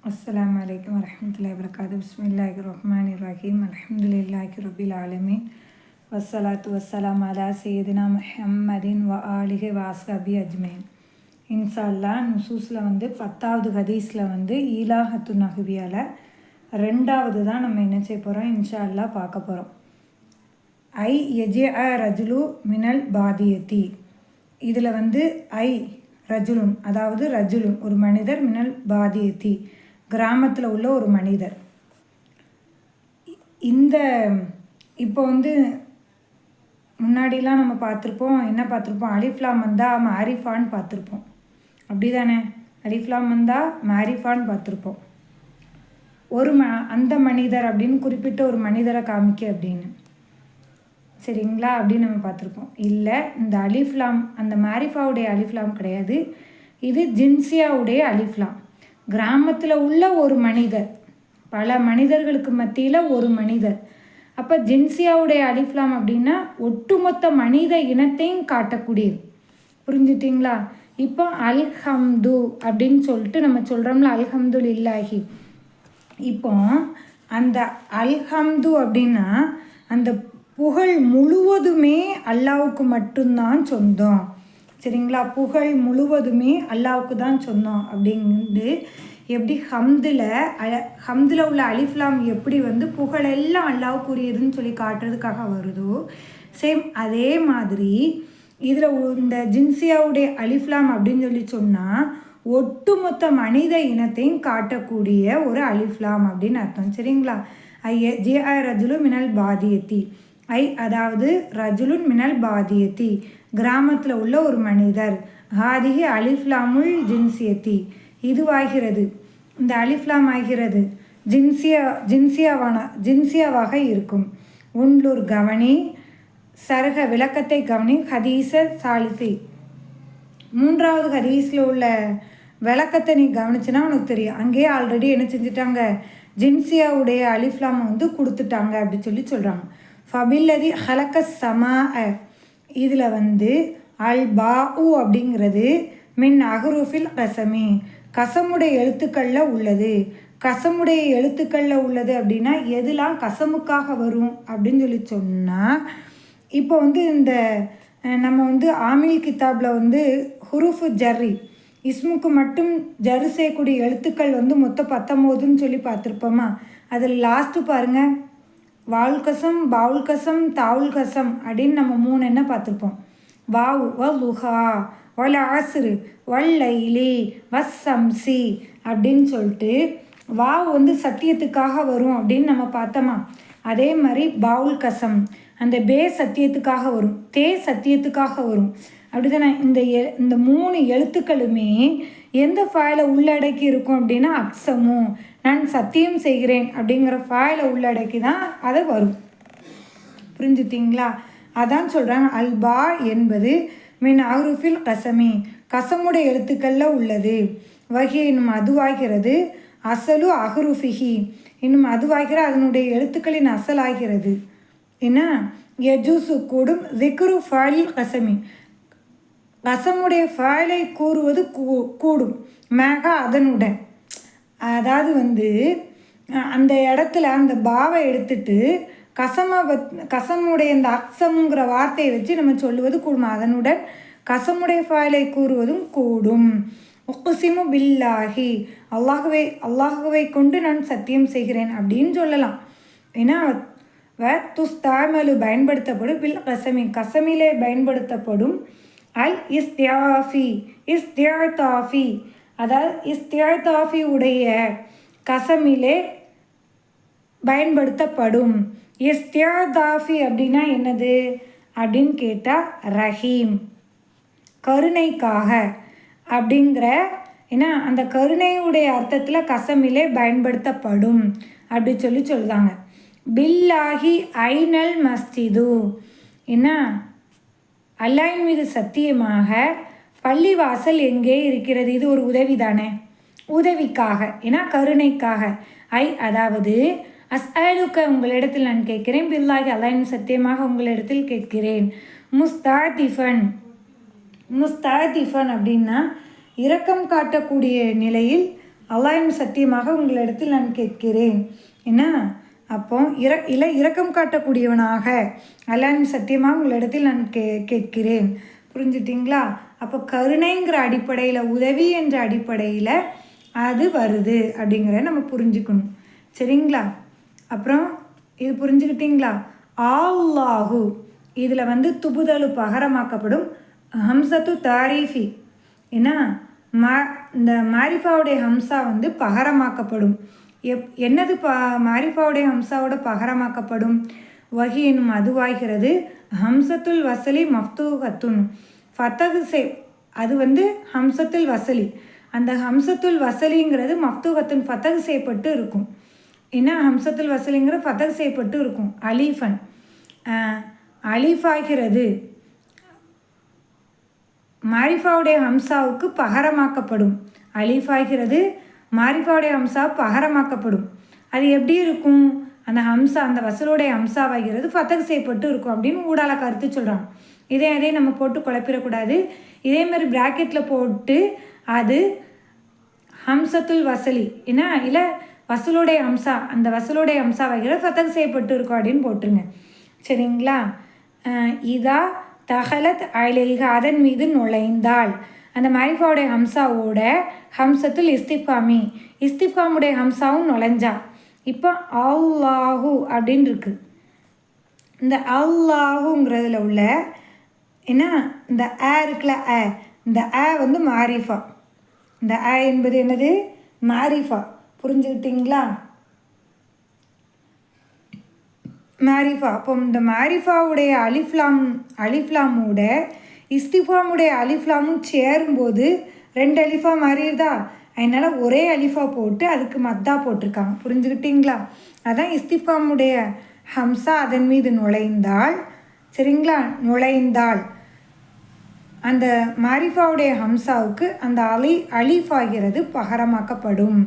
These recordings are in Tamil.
அஸ்ஸலாமு அலைக்கும் வரஹ்மத்துல்லாஹி வபரகாத்துஹு. பிஸ்மில்லாஹிர் ரஹ்மானிர் ரஹீம். அல்ஹம்துலில்லாஹி ரப்பில் ஆலமீன். வஸ்ஸலாத்து வஸ்ஸலாம் அலா சையதினா முஹம்மதின் வ ஆலிஹி வ அஸ்ஹாபி அஜ்மஈன். இன்ஷா அல்லாஹ் நுசூஸில் 10வது ஹதீஸில் ஈலாஹத்து நஹ்வியால் 2வது தான் நம்ம என்ன செய்ய போகிறோம், இன்ஷா அல்லாஹ் பார்க்க போகிறோம். ஐ எஜிஅ ரஜுலு மினல் பாதியத்தி. இதில் ஐ ரஜுலுன், அதாவது ரஜுலுன் ஒரு மனிதர், மினல் பாதியத்தி கிராமத்தில் உள்ள ஒரு மனிதர். இந்த இப்போ முன்னாடிலாம் நம்ம பார்த்துருப்போம், என்ன பார்த்துருப்போம், அலிஃப்லாம் வந்தால் மாரிஃபான்னு பார்த்துருப்போம். அப்படி தானே? அலிஃப்லாம் வந்தால் மாரிஃபான்னு பார்த்துருப்போம். அந்த மனிதர் அப்படின்னு குறிப்பிட்ட ஒரு மனிதரை காமிக்க அப்படின்னு, சரிங்களா, அப்படின்னு நம்ம பார்த்துருப்போம். இல்லை, இந்த அலிஃப்லாம் அந்த மாரிஃபாவுடைய அலிஃப்லாம் கிடையாது, இது ஜின்சியாவுடைய அலிஃப்லாம். கிராமத்தில் உள்ள ஒரு மனிதர், பல மனிதர்களுக்கு மத்தியில் ஒரு மனிதர். அப்போ ஜின்சியாவுடைய அலிஃப்லாம் அப்படின்னா ஒட்டுமொத்த மனித இனத்தையும் காட்டக்கூடியது. புரிஞ்சுட்டிங்களா? இப்போ அல்ஹம்து அப்படின்னு சொல்லிட்டு நம்ம சொல்கிறோம்ல, அல்ஹம்துலில்லாஹி. இப்போ அந்த அல்ஹம்து அப்படின்னா அந்த புகழ் முழுவதுமே அல்லாவுக்கு மட்டும்தான் சொந்தம். சரிங்களா? புகழ் முழுவதுமே அல்லாவுக்கு தான் சொந்தம் அப்படிங்கிறது எப்படி ஹம்தில் உள்ள அலிஃப்லாம் எப்படி புகழெல்லாம் அல்லாவுக்குரியதுன்னு சொல்லி காட்டுறதுக்காக வருதோ, சேம் அதே மாதிரி இதில் இந்த ஜின்சியாவுடைய அலிஃப்லாம் அப்படின்னு சொல்லி சொன்னால் ஒட்டுமொத்த மனித இனத்தையும் காட்டக்கூடிய ஒரு அலிஃப்லாம் அப்படின்னு அர்த்தம். சரிங்களா? ஜிஅ ரஜுலு மினல் பாதியத்தி. அதாவது ரஜுலுன் மினல் பாதியத்தி கிராமத்தில் உள்ள ஒரு மனிதர். ஹாதிஹி அலிஃப்லாமுல் ஜின்சியத்தி, இதுவாகிறது, இந்த அலிஃப்லாம் ஆகிறது ஜின்சியாவாக இருக்கும். உன்லூர் கவனி, சரக விளக்கத்தை கவனி. ஹதீஸ சாலிசி, 3வது ஹதீஸில் உள்ள விளக்கத்தை நீ கவனிச்சுன்னா உனக்கு தெரியும். அங்கேயே ஆல்ரெடி என்ன செஞ்சுட்டாங்க, ஜின்சியாவுடைய அலிஃப்லாம் கொடுத்துட்டாங்க அப்படி சொல்லி சொல்கிறாங்க. ஃபபில்லதி ஹலக்க சமா, இதில் அல் பாஉ அப்படிங்கிறது மின் அஹ்ரூஃபில் கசமி, கசமுடைய எழுத்துக்களில் உள்ளது. கசமுடைய எழுத்துக்களில் உள்ளது அப்படின்னா எதெல்லாம் கசமுக்காக வரும் அப்படின்னு சொல்லி சொன்னால், இப்போ இந்த நம்ம ஆமில் கிதாபில் ஹுரூஃபு ஜர்ரி, இஸ்முக்கு மட்டும் ஜரு செய்யக்கூடிய எழுத்துக்கள் மொத்தம் 19ன்னு சொல்லி பார்த்துருப்போமா. அதில் லாஸ்ட்டு பாருங்கள், வாவுல் கசம், பாவுல் கசம், தாவுல் கசம் அப்படின்னு நம்ம 3 என்ன பார்த்துருப்போம். வாவு வலுஹா வல் ஆஸ்ரு வல் லைலி வஸ்ஸம்சி அப்படின்னு சொல்லிட்டு வாவு சத்தியத்துக்காக வரும் அப்படின்னு நம்ம பார்த்தோமா. அதே மாதிரி பாவுல் கசம் அந்த பே சத்தியத்துக்காக வரும், தே சத்தியத்துக்காக வரும். அப்படி தானே? இந்த 3 எழுத்துக்களுமே எந்த ஃபாயிலை உள்ளடக்கி இருக்கும் அப்படின்னா அக்ஸமு, நான் சத்தியம் செய்கிறேன் அப்படிங்கிற ஃபாயிலை உள்ளடக்கி தான் அது வரும். புரிஞ்சுட்டிங்களா? அதான் சொல்கிறாங்க, அல்பா என்பது மின் அஹ்ரூஃபில் கசமி, கசமுடைய எழுத்துக்களில் உள்ளது. வகி இன்னும் அதுவாகிறது, அசலு அஹ்ரூஃபிஹி இன்னும் அதுவாகிற அதனுடைய எழுத்துக்களின் அசலாகிறது. என்ன? யஜூசு கூடும், திக்ரு ஃபாயில் கசமி, கசமுடைய ஃபாயிலை கூறுவது கூடும், மேக அதனுடன். அதாவது அந்த இடத்துல அந்த பாவை எடுத்துட்டு கசமுடைய இந்த அக்ஸமுங்கிற வார்த்தையை வச்சு நம்ம சொல்லுவது கூடும், அதனுடன் கசமுடைய ஃபாயிலை கூறுவதும் கூடும். உக்குசிமு பில்லாஹி, அல்லாஹுவை கொண்டு நான் சத்தியம் செய்கிறேன் அப்படின்னு சொல்லலாம். ஏன்னா துஸ்தாமலு பயன்படுத்தப்படும் பில் கசமி, கசமிலே பயன்படுத்தப்படும். அல் இஸ்தியாஃபி, அதாவது இஸ்தியாஃபி உடைய கசமிலே பயன்படுத்தப்படும். இஸ்தியாஃபி அப்படின்னா என்னது அப்படின்னு கேட்டால் ரஹீம், கருணைக்காக அப்படிங்கிற, ஏன்னா அந்த கருணையுடைய அர்த்தத்தில் கசமிலே பயன்படுத்தப்படும் அப்படி சொல்லி சொல்லுதாங்க. பில்லாஹி ஐனல் மஸ்ஜிது, என்ன அல்லாஹ்வின் மீது சத்தியமாக பள்ளிவாசல் எங்கே இருக்கிறது. இது ஒரு உதவி தானே, உதவிக்காக, ஏன்னா கருணைக்காக. அதாவது அஸ்அலுக்க உங்களிடத்தில் நான் கேட்கிறேன், பில்லாஹி அல்லாஹ்வின் சத்தியமாக உங்களிடத்தில் கேட்கிறேன். முஸ்தாதிஃபன் அப்படின்னா இரக்கம் காட்டக்கூடிய நிலையில் அல்லாஹ்வின் சத்தியமாக உங்களிடத்தில் நான் கேட்கிறேன். என்ன அப்போ இரக்கம் காட்டக்கூடியவனாக அல்லாஹ்வின் சத்தியமாக உங்களிடத்தில் நான் கேட்கிறேன். புரிஞ்சுட்டிங்களா? அப்போ கருணைங்கிற அடிப்படையில், உதவி என்ற அடிப்படையில் அது வருது அப்படிங்கிறத நம்ம புரிஞ்சுக்கணும். சரிங்களா? அப்புறம் இது புரிஞ்சுக்கிட்டிங்களா? அல்லாஹு இதில் துபுதலு பகரமாக்கப்படும். ஹம்சத்து தாரீஃபி ஏன்னா இந்த மாரிஃபாவுடைய ஹம்சா பகரமாக்கப்படும். என்னது மாரிஃபாவுடைய ஹம்சாவோட பகரமாக்கப்படும்? வஹி என்னும் அதுவாகிறது. ஹம்சத்துல் வசலி மஃப்தூஹத்துன் ஃபத்தகு சே அது ஹம்சத்துல் வசலி. அந்த ஹம்சத்துல் வசலிங்கிறது மஃப்தூஹத்துன் ஃபத்தகு செய்யப்பட்டு இருக்கும். ஏன்னா ஹம்சத்துல் வசலிங்கிறது ஃபத்தகு செய்யப்பட்டு இருக்கும். அலீஃபன் அலீஃபாகிறது மாரிஃபாவுடைய ஹம்சாவுக்கு பகரமாக்கப்படும். அலீஃபாகிறது மாரிஃபாவுடைய ஹம்சா பகரமாக்கப்படும். அது எப்படி இருக்கும்? அந்த ஹம்சா அந்த வசலுடைய ஹம்சாவாகிறது ஃபத்தகு செய்யப்பட்டு இருக்கும் அப்படின்னு ஊடால கருத்து சொல்கிறாங்க. இதே நம்ம போட்டு குழப்பிடக்கூடாது. இதேமாதிரி ப்ராக்கெட்டில் போட்டு அது ஹம்சத்துல் வசலி ஏன்னா இல்லை வசலுடைய ஹம்சா அந்த வசலுடைய ஹம்சாவாகிறது ஃபத்தகு செய்யப்பட்டு இருக்கும் அப்படின்னு போட்டுருங்க. சரிங்களா? இதா தகலத் அலைஹ அதன் மீது நுழைந்தால் அந்த மாரிஃபாவுடைய ஹம்சாவோட ஹம்சத்துல் இஸ்திஃபாமுடைய ஹம்சாவும் நுழைஞ்சா இப்போ அல்லாஹு அப்படின்னு இருக்குது. இந்த அல்லாஹுங்கிறதுல உள்ள என்ன இந்த இருக்குல்ல இந்த மாரிஃபா. இந்த என்பது என்னது? மாரிஃபா. புரிஞ்சுக்கிட்டிங்களா? மாரிஃபா. அப்போ இந்த மாரிஃபாவுடைய அலிஃப்லாமோட இஸ்திஃபாமுடைய அலிஃப்லாமும் சேரும்போது 2 அலிஃபா மாறிடுதா? அதனால் ஒரே அலிஃபா போட்டு அதுக்கு மத்தா போட்டிருக்காங்க. புரிஞ்சுக்கிட்டிங்களா? அதான் இஸ்திஃபாமுடைய ஹம்சா அதன் மீது நுழைந்தால், சரிங்களா, நுழைந்தால் அந்த மாரிஃபாவுடைய ஹம்சாவுக்கு அந்த அலிஃபாகிறது பகரமாக்கப்படும்.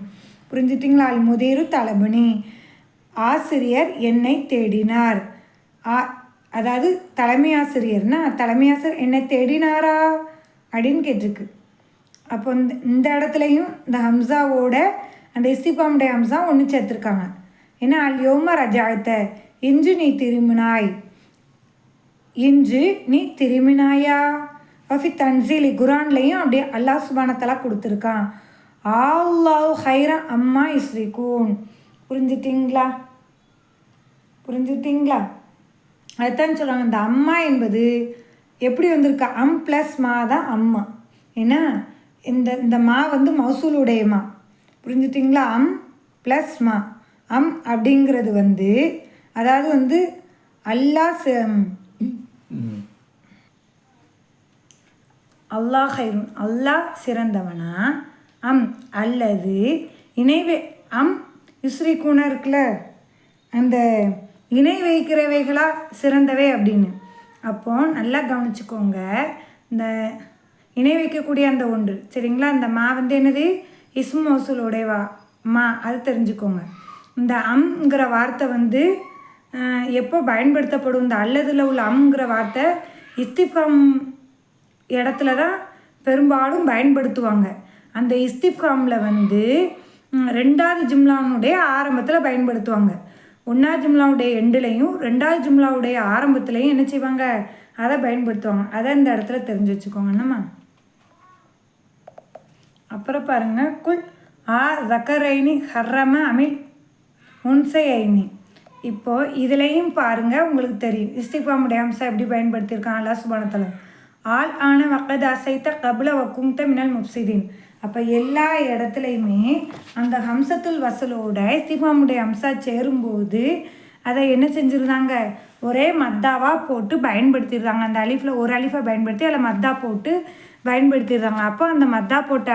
புரிஞ்சுட்டிங்களா? அல் முதீரு தலபுனி ஆசிரியர் என்னை தேடினார். அதாவது தலைமை ஆசிரியர்னா தலைமை ஆசிரியர் என்னை தேடினாரா அப்படின்னு கேட்டிருக்கு. அப்போ இந்த இடத்துலையும் இந்த ஹம்சாவோட அந்த இஸ்திஃபாமுடைய ஹம்சா ஒன்று சேர்த்துருக்காங்க. ஏன்னா அல் யோம ரஜாயத்த இன்று நீ திரும்பினாய். இன்று நீ திரும்பினாயா? ஃபி தன்சீலி குரான்லையும் அப்படியே அல்லாஹ் சுப்ஹானஹு வ தஆலா கொடுத்துருக்கான். அல்லாஹு ஹைரா அம்மா இஸ்ரிகூன். புரிஞ்சுட்டிங்களா? அதுதான் சொல்கிறாங்க. இந்த அம்மா என்பது எப்படி வந்திருக்கா? அம் ப்ளஸ் மா தான் அம்மா. ஏன்னா இந்த மா மௌசூலுடைய மா. புரிஞ்சுட்டிங்களா? அம் ப்ளஸ் மா. அம் அப்படிங்கிறது அதாவது அல்லாஹ் ஹைருன் அல்லாஹ் சிறந்தவனா, அம் அல்லது அம் யுஸ்ரிகூன இருக்குல்ல அந்த இணை வைக்கிறவைகளா சிறந்தவை அப்படின்னு. அப்போ நல்லா கவனிச்சுக்கோங்க. இந்த இணை வைக்கக்கூடிய அந்த ஒன்று, சரிங்களா? இந்த மா என்னது? இஸ்மு மௌசூலுடையவா மா, அது தெரிஞ்சுக்கோங்க. இந்த அம்ங்கிற வார்த்தை எப்போ பயன்படுத்தப்படும்? இந்த அல்லதில் உள்ள அம்ங்கிற வார்த்தை இஸ்திஃபாம் இடத்துல தான் பெரும்பாலும் பயன்படுத்துவாங்க. அந்த இஸ்திஃபாமில் 2வது ஜும்லாவுடைய ஆரம்பத்தில் பயன்படுத்துவாங்க. 1வது ஜும்லாவுடைய எண்டுலையும் 2வது ஜும்லாவுடைய ஆரம்பத்துலையும் என்ன செய்வாங்க? அதை பயன்படுத்துவாங்க. அதை இந்த இடத்துல தெரிஞ்சு வச்சுக்கோங்க. என்னம்மா? அப்புறம் பாருங்கள், குல் ஆ ஜக்கரைனி ஹர்ரம அமில் உன்சைனி. இப்போது இதுலேயும் பாருங்கள், உங்களுக்கு தெரியும் இஸ்திஃபாமுடைய அம்சம் எப்படி பயன்படுத்தியிருக்கான் அல்லாஹ் சுப்ஹானஹு வ தஆலா. ஆல் ஆன வக்கத் அசைத்த கபுல வக்கும்த மினல் முப்சிதீன். அப்போ எல்லா இடத்துலையுமே அந்த ஹம்சத்துல் வசலோட இஸ்திஃபாமுடைய அம்சா சேரும்போது அதை என்ன செஞ்சுருந்தாங்க? ஒரே மத்தாவாக போட்டு பயன்படுத்திடுறாங்க. அந்த அலிஃபில் ஒரு அலிஃபை பயன்படுத்தி அதில் மத்தா போட்டு பயன்படுத்திடுறாங்க. அப்போ அந்த மத்தா போட்ட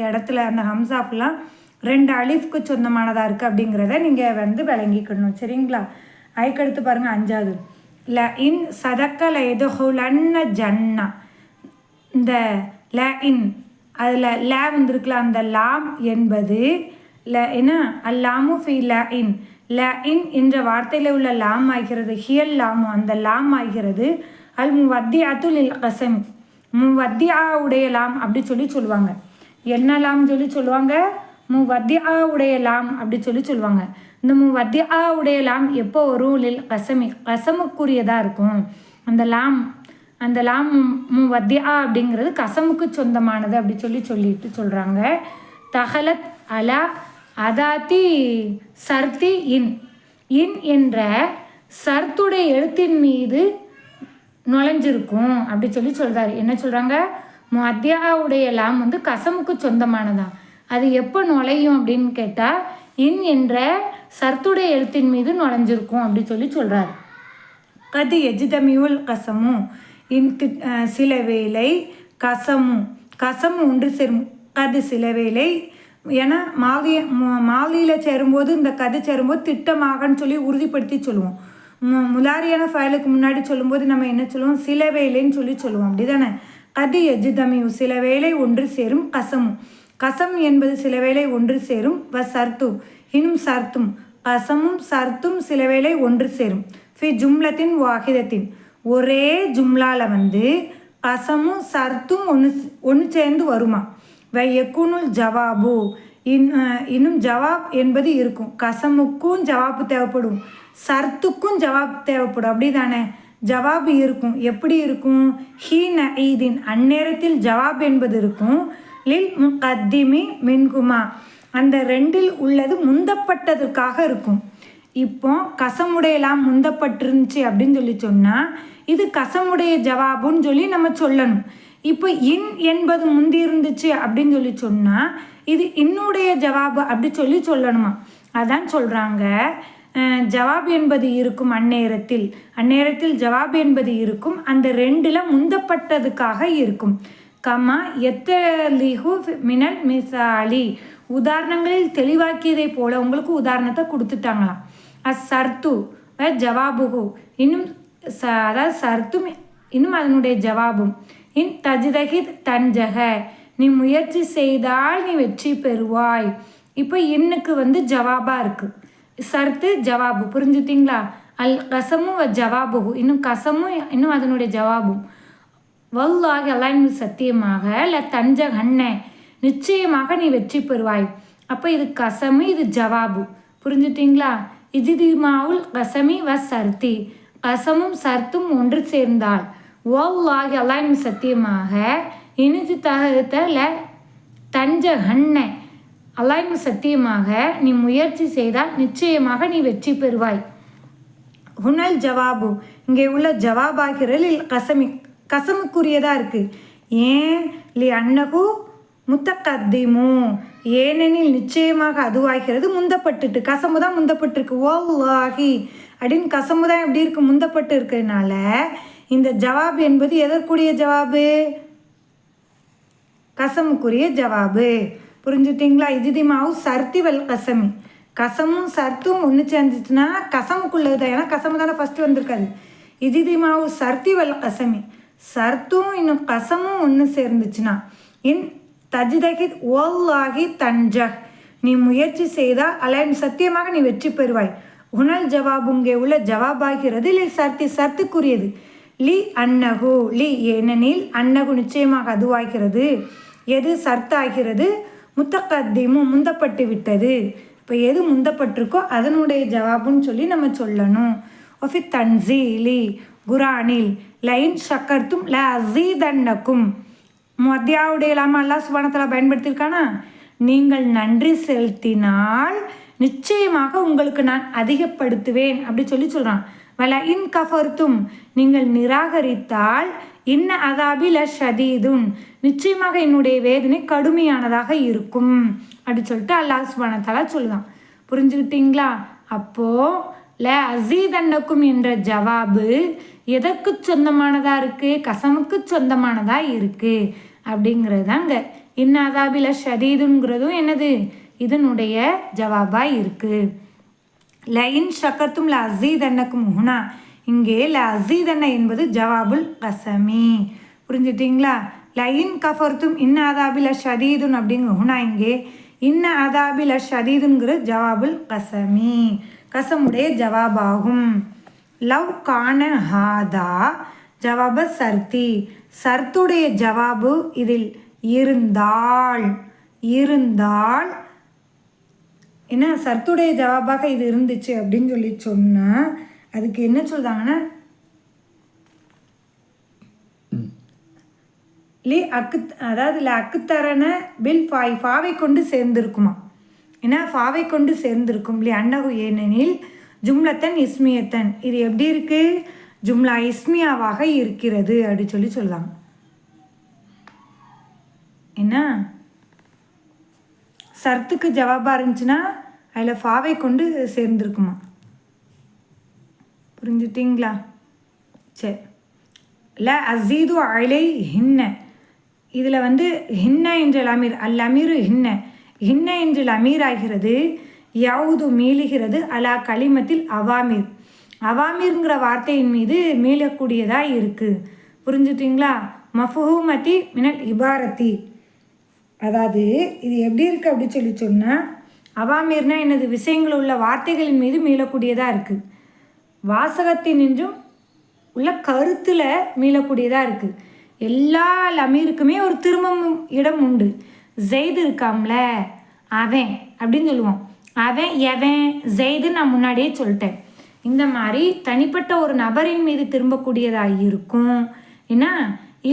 இடத்துல அந்த ஹம்சா ஃபுல்லாக 2 அலிஃப்க்கு சொந்தமானதாக இருக்குது அப்படிங்கிறத நீங்கள் விளங்கிக்கணும். சரிங்களா? அதுக்கடுத்து பாருங்கள் 5வது ல இன் சதக்க ல எதுஹுலன்ன ஜன்னா. இந்த ல இன் அதில் ல இருக்குல்ல, அந்த லாம் என்பது என்ன? அல்லாமு ஃபி ல இன். ல இன் என்ற வார்த்தையில் உள்ள லாம் ஆகிறது ஹியல் லாமு. அந்த லாம் ஆகிறது அல் முவத்தியாத்துல் இல் கசம். முவத்தியாவுடைய லாம் அப்படி சொல்லுவாங்க. என்ன லாம் சொல்லுவாங்க? முவத்தியா உடைய லாம் அப்படி சொல்லுவாங்க. இந்த முவத்தியா உடைய லாம் எப்போ வரும்? லில் கசமி, கசமுக்குரியதாக இருக்கும். அந்த லாம் முவத்தியா அப்படிங்கிறது கசமுக்கு சொந்தமானது அப்படி சொல்லிட்டு சொல்கிறாங்க. தஹலத் அலா அதாத்தி சர்த்தி இன் என்ற சர்த்துடைய எழுத்தின் மீது நுழைஞ்சிருக்கும் அப்படி சொல்கிறாரு. என்ன சொல்கிறாங்க? முவத்தியாவுடைய லாம் வந்து கசமுக்கு சொந்தமானதான். அது எப்போ நுழையும் அப்படின்னு கேட்டால் இன் என்ற சர்த்துடைய எழுத்தின் மீது நுழைஞ்சிருக்கும் அப்படி சொல்கிறார். கது எஜிதமியுல் கசமு இன்கு சில வேளை கசமு ஒன்று சேரும். கது சில வேளை ஏன்னா மாலியில் சேரும்போது இந்த கது சேரும்போது திட்டமாகன்னு சொல்லி உறுதிப்படுத்தி சொல்லுவோம். முலாரியான ஃபைலுக்கு முன்னாடி சொல்லும்போது நம்ம என்ன சொல்லுவோம்? சில வேலைன்னு சொல்லுவோம். அப்படி தானே? கது எஜிதமியு சில வேளை ஒன்று சேரும். கசம் என்பது சில வேளை ஒன்று சேரும். சர்த்து இன்னும் சர்த்தும் கசமும் சர்த்தும் சில வேளை ஒன்று சேரும். ஃபி ஜும்லத்தின் வாஹிதத்தின் ஒரே ஜும்லாவில் வந்து கசமும் சர்த்தும் ஒன்று சேர்ந்து வருமா? எக்குனுல் ஜவாபு இன்னும் ஜவாப் என்பது இருக்கும். கசமுக்கும் ஜவாப்பு தேவைப்படும், சர்த்துக்கும் ஜவாப் தேவைப்படும். அப்படி தானே? ஜவாபு இருக்கும். எப்படி இருக்கும்? ஹீன ஈதின் அந்நேரத்தில் ஜவாப் என்பது இருக்கும். லில் முகத்திமி மின்குமா அந்த ரெண்டில் உள்ளது முந்தப்பட்டதற்காக இருக்கும். இப்போ கசமுடையலாம் முந்தப்பட்டிருந்துச்சு அப்படின்னு சொன்னால் இது கசமுடைய ஜவாபுன்னு சொல்லி நம்ம சொல்லணும். இப்போ இன் என்பது முந்தி இருந்துச்சு அப்படின்னு சொன்னால் இது இன்னுடைய ஜவாபு அப்படி சொல்லணுமா? அதான் சொல்கிறாங்க. ஜவாப் என்பது இருக்கும் அந்நேரத்தில் ஜவாப் என்பது இருக்கும். அந்த ரெண்டில் முந்தப்பட்டதுக்காக இருக்கும். கமா எத்தலிஹு மினல் மிசாலி உதாரணங்களில் தெளிவாக்கியதை போல உங்களுக்கு உதாரணத்தை கொடுத்துட்டாங்களாம். சர்த்து ஜவாபுகு இன்னும் அதாவது சர்த்தும் இன்னும் அதனுடைய ஜவாபும் இன் தஜ்தஹித் தன்ஜக நீ முயற்சி செய்தால் நீ வெற்றி பெறுவாய். இப்போ இன்னுக்கு வந்து ஜவாபாக இருக்குது. சர்த்து ஜவாபு புரிஞ்சுட்டிங்களா? அல் கசமும் ஜவாபுகு இன்னும் கசமும் இன்னும் அதனுடைய ஜவாபும். வல்லாஹி அல்லாஹ் சத்தியமாக தஞ்சகண்ண நிச்சயமாக நீ வெற்றி பெறுவாய். அப்போ இது கசமு இது ஜவாபு புரிஞ்சுட்டிங்களா? இஜ்திமாவுல் கசமி சர்த்தி கசமும் சர்த்தும் ஒன்று சேர்ந்தால் வல்லாஹி அல்லாஹ் சத்தியமாக இனிஜி தகத்தல தஞ்சகண்ண அல்லாஹ் சத்தியமாக நீ முயற்சி செய்தால் நிச்சயமாக நீ வெற்றி பெறுவாய். ஹுனல் ஜவாபு இங்கே உள்ள ஜவாபாகிறது கசமுக்குரியதாக இருக்குது. ஏன்? லி அன்னகு முத்தகத்திமு ஏனெனில் நிச்சயமாக அதுவாகிறது முந்தப்பட்டுட்டு. கசமு தான் முந்தப்பட்டிருக்கு. வல்லாஹி அப்படின்னு கசமு தான் எப்படி இருக்குது? முந்தப்பட்டு இருக்கிறதுனால இந்த ஜவாப் என்பது எதற்குரிய ஜவாபு? கசமுக்குரிய ஜவாபு. புரிஞ்சுட்டிங்களா? இஜ்திமாவு சர்த்தி வல் கசமி கசமும் சர்த்தும் ஒன்று சேர்ந்துச்சுன்னா கசமுக்குள்ளது தான். ஏன்னா கசமு தானே ஃபஸ்ட்டு வந்திருக்காது. இஜ்திமாவு சர்த்தி வல் கசமி சர்த்தும் இன்னும் கசமும் ஒன்று சேர்ந்துச்சுன்னா இன் தஜ்தஹித் வல்லாஹி தன்ஜஹ் நீ முயற்சி செய்தால் அல்லாஹ் சத்தியமாக நீ வெற்றி பெறுவாய். உணல் ஜவாபு இங்கே உள்ள ஜவாபாகிறது. லி சர்த்தி சர்த்துக்குரியது. லி அன்னகு லி ஏனெனில் அன்னகு நிச்சயமாக அதுவாகிறது. எது சர்த்தாகிறது? முத்தகத்திமு முந்தப்பட்டு விட்டது. இப்போ எது முந்தப்பட்டிருக்கோ அதனுடைய ஜவாபுன்னு சொல்லி நம்ம சொல்லணும். ஒஃபி தன்சீலி குரானில் லைன் ஷக்கர்த்தும் ல அஸீதன்னக்கும் மத்தியாவுடைய இல்லாமல் அல்லாஹ் சுப்ஹானஹு வ தஆலா பயன்படுத்தியிருக்கானா? நீங்கள் நன்றி செலுத்தினால் நிச்சயமாக உங்களுக்கு நான் அதிகப்படுத்துவேன் அப்படி சொல்கிறான். வல இன் கஃபர்த்தும் நீங்கள் நிராகரித்தால் இன்ன அதாபில ஷதீதுன் நிச்சயமாக என்னுடைய வேதனை கடுமையானதாக இருக்கும் அப்படி சொல்லிட்டு அல்லாஹ் சுப்ஹானஹு வ தஆலா சொல்லுதான். புரிஞ்சுக்கிட்டீங்களா? அப்போது ல அஸீதன்னக்கும் என்ற ஜவாபு எதற்கு சொந்தமானதாக இருக்குது? கசமுக்கு சொந்தமானதாக இருக்குது அப்படிங்கிறது தாங்க. இன்ன அதாபில ஷதீதுங்கிறதும் என்னது? இதனுடைய ஜவாபாக இருக்குது. லைன் ஷக்கர்த்தும் ல அஸீதன்னக்கும் ஹுனா இங்கே ல அஸீதன்ன என்பது ஜவாபுல் கசமி. புரிஞ்சுட்டிங்களா? லைன் கஃபர்த்தும் இன்ன அதாபில ஷதீதுன் அப்படிங்கிற ஹுனா இங்கே இன்ன அதாபில ஷதீதுங்கிற ஜவாபுல் கசமி கசமுடைய ஜவாபாகும். லவ் கான ஹாதா ஜவாப சர்த்தி சர்த்துடைய ஜவாபு இதில் இருந்தால் ஏன்னா சர்த்துடைய ஜவாபாக இது இருந்துச்சு அப்படின்னு சொல்லி சொன்னால் அதுக்கு என்ன சொல்கிறாங்கன்னா அதாவது அக்குத்தரன பில் ஃபாவை கொண்டு சேர்ந்துருக்குமா. ஏன்னா ஃபாவை கொண்டு சேர்ந்துருக்கும் அன்னகு ஏனெனில் ஜும்லத்தன் இஸ்மியத்தன் இது எப்படி இருக்குது ஜும்லா இஸ்மியாவாக இருக்கிறது அப்படின்னு சொல்லி சொல்லலாம். என்ன சர்த்துக்கு ஜவாபாக இருந்துச்சுன்னா அதில் ஃபாவை கொண்டு சேர்ந்துருக்குமா. புரிஞ்சுட்டிங்களா? சரி. அசீது அலை ஹின்ன இதில் ஹின்ன என்ற அமீர் அமீரு ஹின்ன என்ற அமீர் ஆகிறது. யாவுது மீளுகிறது அலா களிமத்தில் அவாமீர் அவாமீர்ங்கிற வார்த்தையின் மீது மீளக்கூடியதாக இருக்குது. புரிஞ்சுட்டிங்களா? மஃபூமதி மினல் இபாரத்தி அதாவது இது எப்படி இருக்குது அப்படி சொல்லி சொன்னால் அவாமீர்னா என்னது விஷயங்கள் உள்ள வார்த்தைகளின் மீது மீளக்கூடியதாக இருக்குது. வாசகத்தினின்றும் உள்ள கருத்தில் மீளக்கூடியதாக இருக்குது. எல்லா லமீருக்குமே ஒரு திரும்பும் இடம் உண்டு. ஜெய்து இருக்காம்ல அவன் அப்படின்னு சொல்லுவோம். அவன் எவன் ஜெய்துன்னு நான் முன்னாடியே சொல்லிட்டேன். இந்த மாதிரி தனிப்பட்ட ஒரு நபரின் மீது திரும்பக்கூடியதாக இருக்கும். ஏன்னா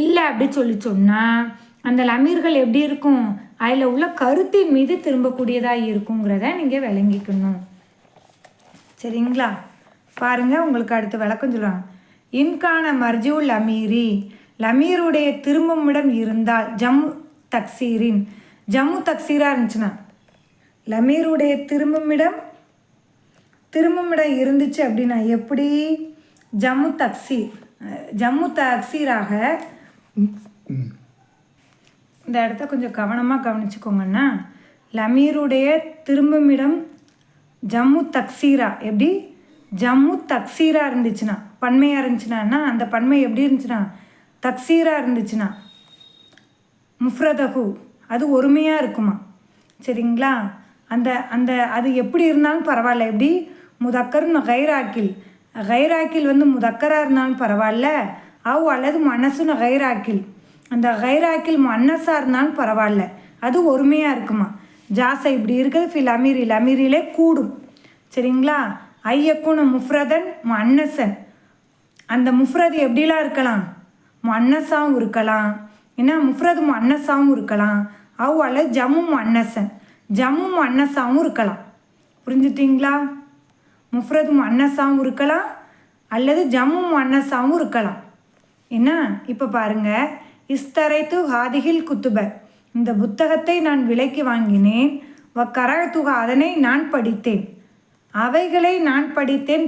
இல்லை அப்படி சொல்லி சொன்னால் அந்த லமீர்கள் எப்படி இருக்கும் அதில் உள்ள கருத்தின் மீது திரும்பக்கூடியதாக இருக்குங்கிறத நீங்கள் விளங்கிக்கணும். சரிங்களா? பாருங்கள், உங்களுக்கு அடுத்த விளக்கம் சொல்லுவாங்க. இன்கான மர்ஜூல் லமீரி லமீருடைய திரும்புமிடம் இருந்தால் ஜம்மு தக்சீராக இருந்துச்சுன்னா லமீருடைய திரும்புமிடம் இருந்துச்சு அப்படின்னா எப்படி ஜம்மு தக்சீராக இந்த இடத்த கொஞ்சம் கவனமாக கவனிச்சுக்கோங்கன்னா லமீருடைய திரும்புமிடம் ஜம்மு தக்சீரா எப்படி ஜம்மு தக்சீராக இருந்துச்சுன்னா பன்மையாக இருந்துச்சுன்னா அந்த பன்மை எப்படி இருந்துச்சுன்னா தக்சீராக இருந்துச்சுன்னா முஃப்ரதஹு அது ஒருமையாக இருக்குமா. சரிங்களா? அந்த அந்த அது எப்படி இருந்தாலும் பரவாயில்ல. எப்படி முதக்கர்னு கைராக்கில் முதக்கராக இருந்தாலும் பரவாயில்ல. அல்லது மனசுன்னு கைராக்கில் அந்த கைராக்கில் மன்னஸாக இருந்தாலும் பரவாயில்ல. அது ஒருமையாக இருக்குமா. ஜாசை இப்படி இருக்குது ஃபில் அமீரிலே கூடும். சரிங்களா? ஐயக்குன்னு முஃப்ரதன் மன்னசன் அந்த முஃப்ரது எப்படிலாம் இருக்கலாம் மன்னஸாகவும் இருக்கலாம். ஏன்னா முஃப்ரது மன்னஸாகவும் இருக்கலாம். அல்லது ஜம்மு மன்னஸாகவும் இருக்கலாம். புரிஞ்சுட்டிங்களா? முஃப்ரது மன்னஸாகவும் இருக்கலாம் அல்லது ஜம்மு மன்னஸாகவும் இருக்கலாம். என்ன இப்போ பாருங்கள், இஸ்தரைத்து ஹாதிகில் குத்துப இந்த புத்தகத்தை நான் விலைக்கு வாங்கினேன். கரத்துக அதனை நான் படித்தேன். அவைகளை நான் படித்தேன்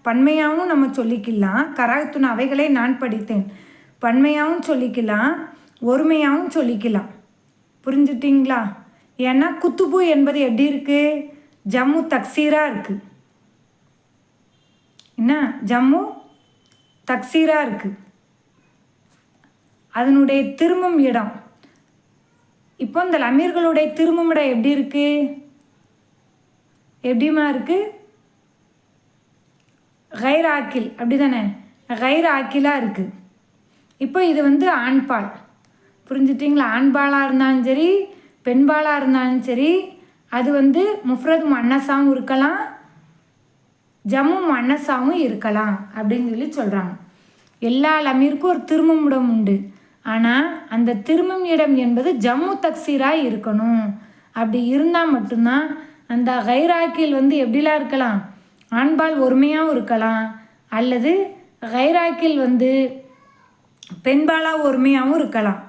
பன்மையாகவும் நம்ம சொல்லிக்கலாம். கராத்துன்னு அவைகளை நான் படித்தேன் பன்மையாகவும் சொல்லிக்கலாம், ஒருமையாகவும் சொல்லிக்கலாம். புரிஞ்சுட்டிங்களா? ஏன்னா குத்துபு என்பது எப்படி இருக்குது ஜம்மு தக்சீராக இருக்குது. என்ன ஜம்மு தக்சீராக இருக்குது. அதனுடைய திரும்பும் இடம் இப்போ இந்த லமீர்களுடைய திரும்பும் இடம் எப்படி இருக்குது எப்படிமா இருக்குது கைராக்கில் அப்படி தானே கைராக்கிலாக இருக்குது. இப்போ இது ஆண்பால். புரிஞ்சுட்டிங்களா? ஆண்பாலாக இருந்தாலும் சரி பெண்பாலாக இருந்தாலும் சரி அது முஃப்ரத் மன்னஸாகவும் இருக்கலாம் ஜம்மு மன்னஸாகவும் இருக்கலாம் அப்படின்னு சொல்லி சொல்கிறாங்க. எல்லா லமீருக்கும் ஒரு திரும்பும் இடம் உண்டு. ஆனால் அந்த திரும்பும் இடம் என்பது ஜம்மு தக்சீராக இருக்கணும். அப்படி இருந்தால் மட்டும்தான் அந்த கைராக்கில் எப்படிலாம் இருக்கலாம் ஆண்பால் ஒருமையாகவும் இருக்கலாம் அல்லது கைராக்கில் பெண்பாலாக ஒருமையாகவும் இருக்கலாம்.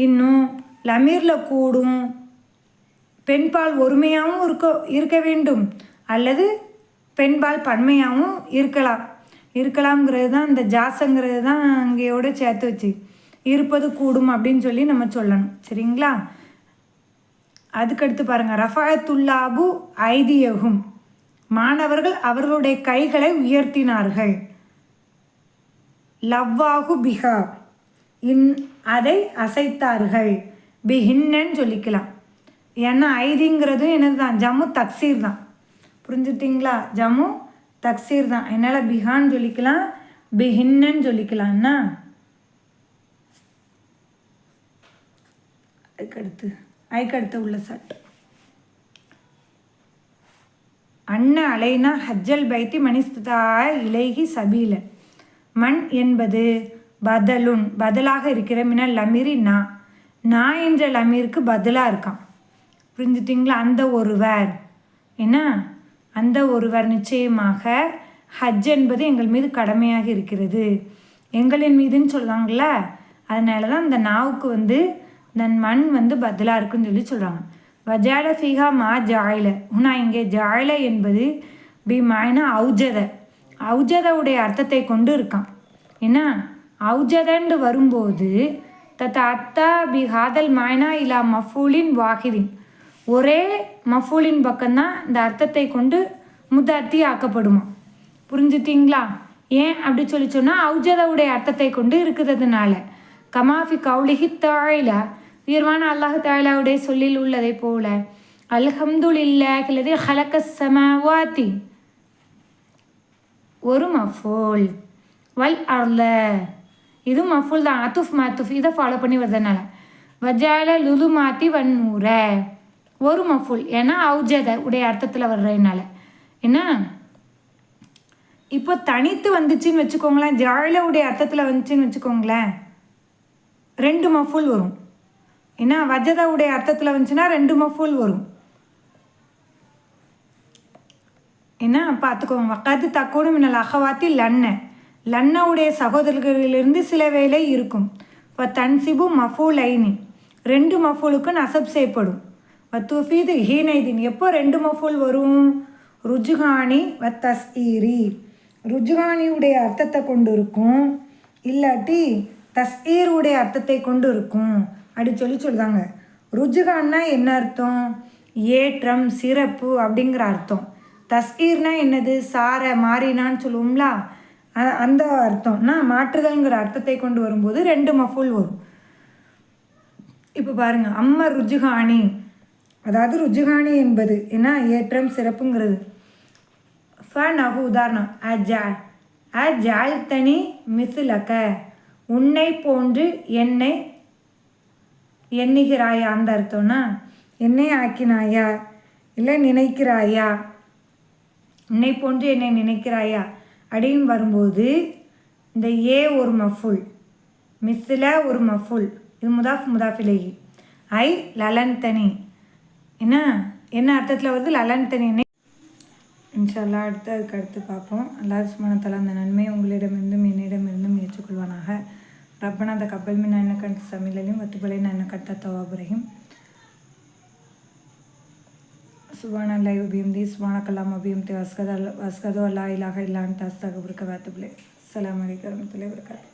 இன்னும் லமீரில் கூடும் பெண்பால் ஒருமையாகவும் இருக்க வேண்டும் அல்லது பெண்பால் பன்மையாகவும் இருக்கலாம்ங்கிறது தான் இந்த ஜாசங்கிறது தான் அங்கேயோட சேர்த்து வச்சு இருப்பது கூடும் அப்படின்னு சொல்லி நம்ம சொல்லணும். சரிங்களா? அதுக்கடுத்து பாருங்கள், ரஃபாயத்துல்லாபு ஐதியகும் மாணவர்கள் அவர்களுடைய கைகளை உயர்த்தினார்கள். லவ்வாகு பிஹா அதை அசைத்தார்கள். பிஹின்னு சொல்லிக்கலாம். ஏன்னா ஐதிங்கிறதும் என்னது தான் ஜம்மு தக்சீர் தான். புரிஞ்சுட்டிங்களா? ஜம்மு தக்சீர் தான். என்னால் பிஹான்னு சொல்லிக்கலாம் பிஹின்னு சொல்லிக்கலாம்னா. அதுக்கடுத்து உள்ள சட்டம் அன்ன அலைனா ஹஜ்ஜல் பைத்தி மனிஸ்தா இலைகி சபீல. மண் என்பது பதிலாக இருக்கிற மினல் லமீரி நான் என்ற லமீருக்கு பதிலாக இருக்கான். புரிஞ்சுட்டிங்களா? அந்த ஒருவர் என்ன, அந்த ஒருவர் நிச்சயமாக ஹஜ் என்பது எங்கள் மீது கடமையாக இருக்கிறது, எங்களின் மீதுன்னு சொல்கிறாங்கள. அதனால தான் அந்த நாவுக்கு இந்த மண் பதிலாக இருக்குன்னு சொல்கிறாங்க. வஜால ஃபீஹா மா ஜாயில. ஆனால் இங்கே ஜாயில என்பது பி மாயினா அவுஜதவுடைய அர்த்தத்தை கொண்டு இருக்கான். என்ன அவுஜதன்னு வரும்போது அத்தா பி ஹாதல் மாயினா இலா மஃபூலின் வாஹிதின், ஒரே மஃபூலின் பக்கம்தான் இந்த அர்த்தத்தை கொண்டு முதாத்தி ஆக்கப்படுமா. புரிஞ்சுட்டிங்களா? ஏன் அப்படி சொன்னால் அவுஜதவுடைய அர்த்தத்தை கொண்டு இருக்குதுனால. கமாஃபி கவுலிஹி தாயிலா, உயர்வான அல்லாஹ் தாயிலாவுடைய சொல்லில் உள்ளதை போல அல்ஹம்துலில்லாஹில்லதி ஹலக்கஸ் ஸமாவாத்தி ஒரு மஃபூல், வல் அர்ல இது மஃபூல் தான், மாத்துஃப் இதை ஃபாலோ பண்ணி வருதுனால. வஜால லுலுமாத்தி வன்னூர ஒரு மஃபூல், ஏன்னா அவுஜத உடைய அர்த்தத்தில் வர்றதுனால. என்ன இப்போ தனித்து வந்துச்சுன்னு வச்சுக்கோங்களேன், ஜாயிலவுடைய அர்த்தத்தில் வந்துச்சுன்னு வச்சுக்கோங்களேன், 2 மஃபூல் வரும். ஏன்னா வஜதவுடைய அர்த்தத்தில் வந்துச்சுன்னா 2 மஃபூல் வரும். என்ன பார்த்துக்கோங்க. வக்காது தக்கோணும் மின்னல் அகவாத்தி லன்னவுடைய சகோதரர்களிலிருந்து சில வேலை இருக்கும். இப்போ தன்சிபு மஃபூல் ஐனி 2 மஃபூலுக்கு நசப் செய்யப்படும். வத்துஃபீது ஹீனைதீன் எப்போ 2 மஃபூல் வரும்? ருஜுகானி தஸ்ஈரி, ருஜுகானியுடைய அர்த்தத்தை கொண்டு இருக்கும், இல்லாட்டி தஸ்ஈருடைய அர்த்தத்தை கொண்டு இருக்கும் அப்படி சொல்லுதாங்க. ருஜுகான்னா என்ன அர்த்தம்? ஏற்றம், சிறப்பு அப்படிங்கிற அர்த்தம். தஸ்ஈர்னா என்னது? சார மாறினான்னு சொல்லுவோம்ல, அந்த அர்த்தம்னா மாற்றுதல்ங்கிற அர்த்தத்தை கொண்டு வரும்போது 2 மஃபூல் வரும். இப்போ பாருங்கள், அம்ம ருஜுகானி, அதாவது ருஜுகானி என்பது என்ன? ஏற்றம், சிறப்புங்கிறது. நகு உதாரணம், அஜால் தனி மிசுலக்க, உன்னை போன்று என்னை எண்ணுகிறாயா அந்த அர்த்தம்னா என்னை ஆக்கினாயா இல்லை நினைக்கிறாயா, உன்னை போன்று என்னை நினைக்கிறாயா அப்படின்னு வரும்போது இந்த ஏ ஒரு மஃபுல், மிஸ்ல ஒரு மஃபுல், இது முதாஃபிலேகி. ஐ லலன் தனி என்ன அர்த்தத்தில் வருது? லலன் தனி. இன்ஷால்லா அதுக்கு அடுத்து பார்ப்போம். அல்லாஹ் சுப்ஹானஹு வ தஆலா அந்த நன்மை உங்களிடமிருந்தும் என்னிடமிருந்தும் ஏற்றுக்கொள்வானாக. ரப்பனா தகப்பல் மின்னா இன்னக அன்த ஸமீஉல் அலீம் வ துப் அலைனா இன்னக அன்தத் தவ்வாபுர் ரஹீம். சுப்ஹானல்லாஹி வ பிஹம்திஹி சுப்ஹானக்கல்லாஹும்ம வ பிஹம்திஹி வஸ்கது அல்லா இலாஹா இல்லா அன்த அஸ்தக்ஃபிருக வ அத்தூபு இலைக். அஸ்ஸலாமு அலைக்கும் வரஹ்மத்துல்லாஹி வ பரகாத்துஹு.